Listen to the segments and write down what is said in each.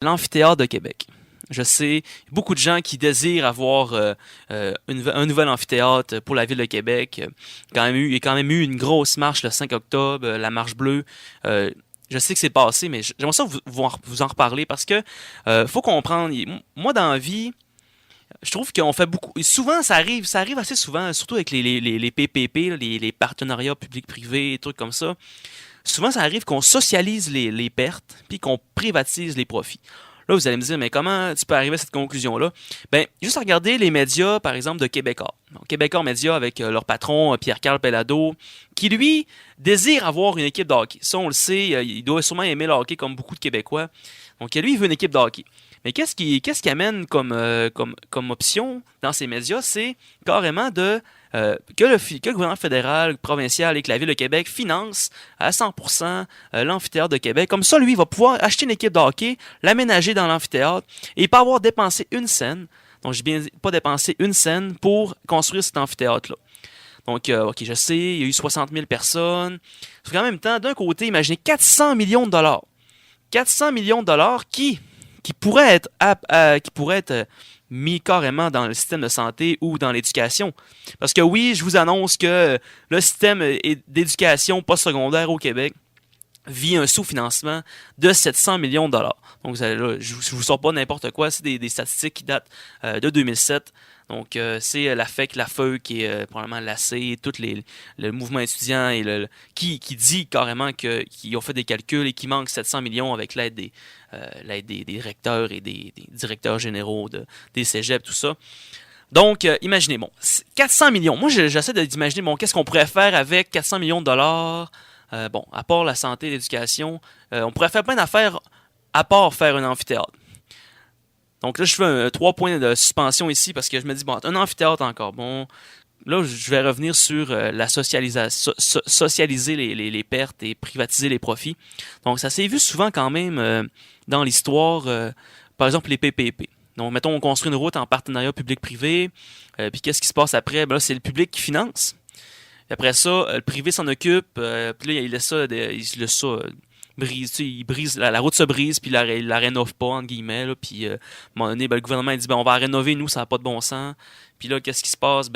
L'amphithéâtre de Québec. Je sais, beaucoup de gens qui désirent avoir un nouvel amphithéâtre pour la ville de Québec. Il y a quand même eu une grosse marche le 5 octobre, la marche bleue. Je sais que c'est passé, mais j'aimerais ça vous en reparler parce que faut comprendre. Moi, dans la vie, je trouve qu'on fait beaucoup. Souvent, ça arrive assez souvent, surtout avec les PPP, là, les partenariats public-privé, des trucs comme ça. Souvent, ça arrive qu'on socialise les pertes puis qu'on privatise les profits. Là, vous allez me dire, mais comment tu peux arriver à cette conclusion-là? Ben, juste à regarder les médias, par exemple, de Québécois. Donc, Québécois Média avec leur patron, Pierre-Carl Pellado, qui, lui, désire avoir une équipe de hockey. Ça, on le sait, il doit sûrement aimer le hockey comme beaucoup de Québécois. Donc, lui, il veut une équipe de hockey. Mais qu'est-ce qui amène comme option dans ces médias? C'est carrément que le gouvernement fédéral, provincial et que la Ville de Québec financent à 100% l'amphithéâtre de Québec. Comme ça, lui, il va pouvoir acheter une équipe de hockey, l'aménager dans l'amphithéâtre et pas avoir dépensé une scène. Donc, j'ai bien dit, pas dépensé une scène pour construire cet amphithéâtre-là. Donc, OK, je sais, il y a eu 60 000 personnes. Sauf qu'en même temps, d'un côté, imaginez 400 millions de dollars. 400 millions de dollars qui pourraient être mis carrément dans le système de santé ou dans l'éducation. Parce que oui, je vous annonce que le système d'éducation postsecondaire au Québec vit un sous-financement de 700 millions de dollars. Donc, là, je ne vous sors pas n'importe quoi, c'est des statistiques qui datent de 2007. Donc, c'est la FEU qui est probablement l'AC, le mouvement étudiant et qui dit carrément qu'ils ont fait des calculs et qu'il manque 700 millions avec l'aide des recteurs et des directeurs généraux des cégeps, tout ça. Donc, imaginez, bon, 400 millions. Moi, j'essaie d'imaginer, bon, qu'est-ce qu'on pourrait faire avec 400 millions de dollars? Bon, à part la santé et l'éducation, on pourrait faire plein d'affaires à part faire un amphithéâtre. Donc là, je fais 3 points de suspension ici parce que je me dis, bon, un amphithéâtre encore. Bon, là, je vais revenir sur la socialisation, socialiser les pertes et privatiser les profits. Donc, ça s'est vu souvent quand même dans l'histoire, par exemple, les PPP. Donc, mettons, on construit une route en partenariat public-privé, puis qu'est-ce qui se passe après? Ben là, c'est le public qui finance. Puis après ça, le privé s'en occupe, puis là, il laisse ça, brise, tu sais, il brise, la route se brise, puis il la rénove pas, entre guillemets, là, puis à un moment donné, ben, le gouvernement il dit, ben, on va la rénover, nous, ça n'a pas de bon sens. Puis là, qu'est-ce qui se passe?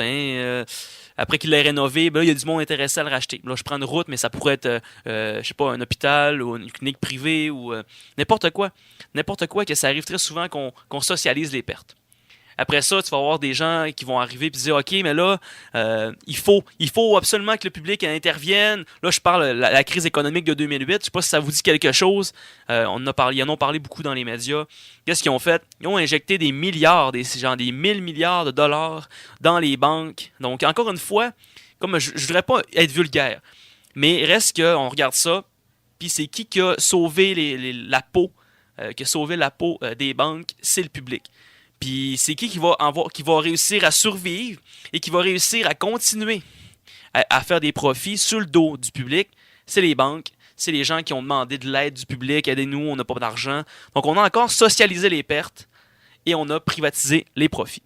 Après qu'il l'ait rénové, ben, là, il y a du monde intéressé à le racheter. Là, je prends une route, mais ça pourrait être, je sais pas, un hôpital ou une clinique privée ou n'importe quoi. N'importe quoi, que ça arrive très souvent qu'on socialise les pertes. Après ça, tu vas avoir des gens qui vont arriver et dire, OK, mais là, il faut absolument que le public intervienne. Là, je parle de la crise économique de 2008. Je sais pas si ça vous dit quelque chose. Ils en ont parlé beaucoup dans les médias. Qu'est-ce qu'ils ont fait? Ils ont injecté des milliards, des 1000 milliards de dollars dans les banques. Donc, encore une fois, comme je voudrais pas être vulgaire, mais reste qu'on regarde ça, puis c'est qui a sauvé la peau, qui a sauvé la peau des banques? C'est le public. Puis c'est qui va réussir à survivre et qui va réussir à continuer à faire des profits sur le dos du public? C'est les banques, c'est les gens qui ont demandé de l'aide du public, aidez-nous, on n'a pas d'argent. Donc on a encore socialisé les pertes et on a privatisé les profits.